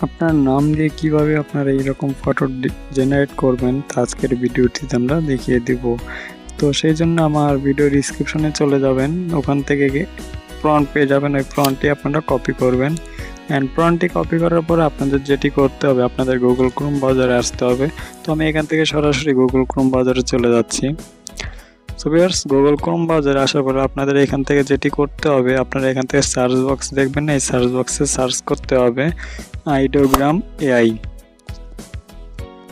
আপনার নাম দিয়ে কিভাবে আপনারা এইরকম ফটো জেনারেট করবেন তা আজকের ভিডিওটিতে আমরা দেখিয়ে দিব। তো সেই জন্য আমার ভিডিও ডিসক্রিপশনে চলে যাবেন, ওখান থেকে প্রম্পট পেয়ে যাবেন। ওই প্রম্পটটি আপনারা কপি করবেন অ্যান্ড প্রম্পটটি কপি করার পর আপনাদের যেটি করতে হবে, আপনাদের গুগল ক্রোম ব্রাউজারে আসতে হবে। তো আমি এখান থেকে সরাসরি গুগল ক্রোম ব্রাউজারে চলে যাচ্ছি। সো ভিউয়ার্স, গুগল ক্রোম ব্রাউজারে আসার পরে আপনাদের এখান থেকে যেটি করতে হবে, আপনারা এখান থেকে সার্চ বক্স দেখবেন, এই সার্চ বক্সে সার্চ করতে হবে আইডিওগ্রাম এআই।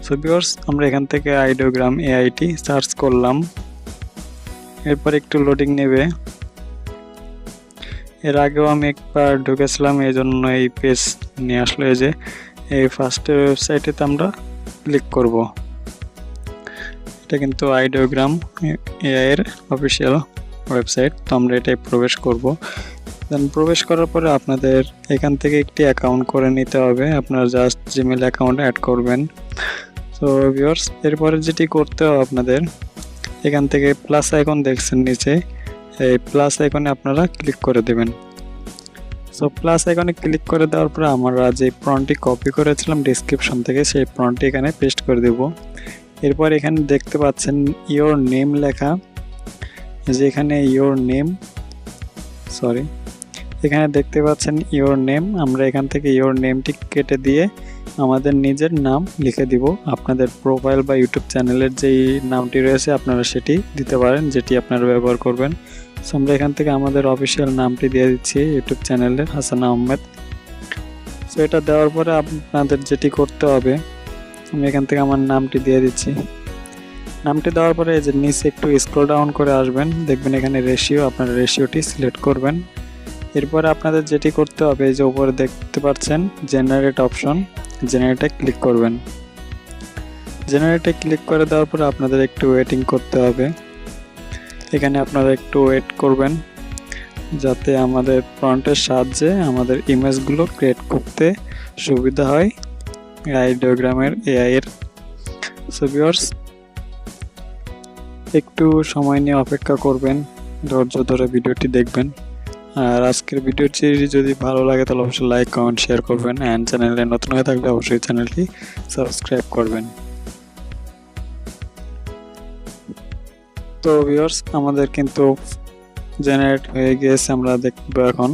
সো ভিউয়ার্স, আমরা এখান থেকে আইডিওগ্রাম এআইটি সার্চ করলাম। এরপর একটু লোডিং নেবে। এর আগেও আমি একবার ঢুকেছিলাম, এই জন্য এই পেজ নিয়ে আসলো। এই যে এই ফার্স্টের ওয়েবসাইটেতে আমরা ক্লিক করব। এটা কিন্তু আইডিওগ্রাম এআই এর অফিসিয়াল ওয়েবসাইট। তো আমরা এটাই প্রবেশ করব। দেন প্রবেশ করার পরে আপনাদের এখান থেকে একটি অ্যাকাউন্ট করে নিতে হবে। আপনারা জাস্ট জিমেল অ্যাকাউন্ট অ্যাড করবেন। সো ভিউয়ার্স, এরপরে যেটি করতে হবে, আপনাদের এখান থেকে প্লাস আইকন দেখছেন নিচে, এই প্লাস আইকনে আপনারা ক্লিক করে দেবেন। সো প্লাস আইকনে ক্লিক করে দেওয়ার পরে আমরা যে প্রম্পটটি কপি করেছিলাম ডেসক্রিপশন থেকে, সেই প্রম্পটটি এখানে পেস্ট করে দেব। এরপর এখানে দেখতে পাচ্ছেন ইওর নেম লেখা, যে এখানে ইওর নেম, এখানে দেখতে পাচ্ছেন ইওর নেম। আমরা এখান থেকে ইওর নেমটি কেটে দিয়ে আমাদের নিজের নাম লিখে দিব। আপনাদের প্রোফাইল বা ইউটিউব চ্যানেলের যেই নামটি রয়েছে আপনারা সেটি দিতে পারেন, যেটি আপনারা ব্যবহার করবেন। সো আমরা এখান থেকে আমাদের অফিসিয়াল নামটি দিয়ে দিচ্ছি, ইউটিউব চ্যানেলের হাসান আহমেদ। সো এটা দেওয়ার পরে আপনাদের যেটি করতে হবে, আমি এখান থেকে আমার নামটি দিয়ে দিচ্ছি। নামটি দেওয়ার পরে এই যে নিচে একটু স্ক্রল ডাউন করে আসবেন, দেখবেন এখানে রেশিও, আপনারা রেশিওটি সিলেক্ট করবেন। এরপরে আপনাদের যেটি করতে হবে, এই যে উপরে দেখতে পাচ্ছেন জেনারেট অপশন, জেনারেটে ক্লিক করবেন। জেনারেটে ক্লিক করে দেওয়ার পরে আপনাদের একটু ওয়েটিং করতে হবে। এখানে আপনারা একটু ওয়েট করবেন যাতে আমাদের প্রম্পটের সাহায্যে আমাদের ইমেজগুলো ক্রিয়েট করতে সুবিধা হয় আইডিওগ্রামের এআই এর। সো ভিউয়ার্স, একটু সময় নিয়ে অপেক্ষা করবেন, ধৈর্য ধরে ভিডিওটি দেখবেন। আর আজকের ভিডিওটি যদি ভালো লাগে তাহলে অবশ্যই লাইক, কমেন্ট, শেয়ার করবেন অ্যান্ড চ্যানেলে নতুন হয়ে থাকলে অবশ্যই চ্যানেলটি সাবস্ক্রাইব করবেন। তো ভিউয়ার্স, আমাদের কিন্তু জেনারেট হয়ে গিয়েছে, আমরা দেখব এখন।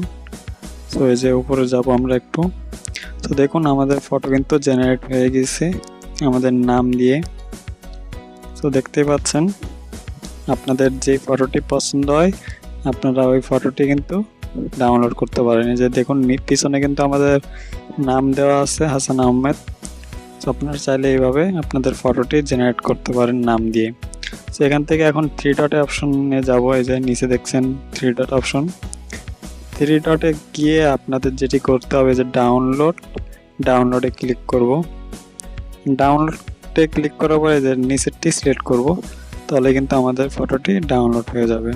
তো এই যে উপরে যাব আমরা একটু। তো দেখুন আমাদের ফটো কিন্তু জেনারেট হয়ে গেছে আমাদের নাম দিয়ে। তো দেখতে পাচ্ছেন, আপনাদের যে ফটোটি পছন্দ হয় আপনারা ওই ফটোটি কিন্তু ডাউনলোড করতে পারেন। এই যে দেখুন পিছনে কিন্তু আমাদের নাম দেওয়া আছে হাসান আহমেদ। তো আপনারা চাইলে এইভাবে আপনাদের ফটোটি জেনারেট করতে পারেন নাম দিয়ে। তো এখান থেকে এখন থ্রি ডট অপশনে যাব। এই যে নিচে দেখছেন থ্রি ডট অপশন, থ্রি ডটে গিয়ে আপনাদের যেটি করতে হবে যে ডাউনলোডে ক্লিক করব। ডাউনলোডে ক্লিক করার পরে যে নিচেরটি সিলেক্ট করব, তাহলে কিন্তু আমাদের ফটোটি ডাউনলোড হয়ে যাবে।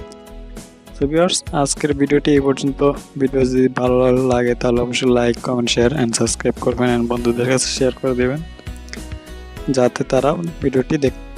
তো ভিউয়ার্স, আজকের ভিডিওটি এই পর্যন্ত। ভিডিও যদি ভালো লাগে তাহলে অবশ্যই like, comment, share and subscribe করবেন অ্যান্ড বন্ধুদের কাছে শেয়ার করে দেবেন যাতে তারা ভিডিওটি দেখতে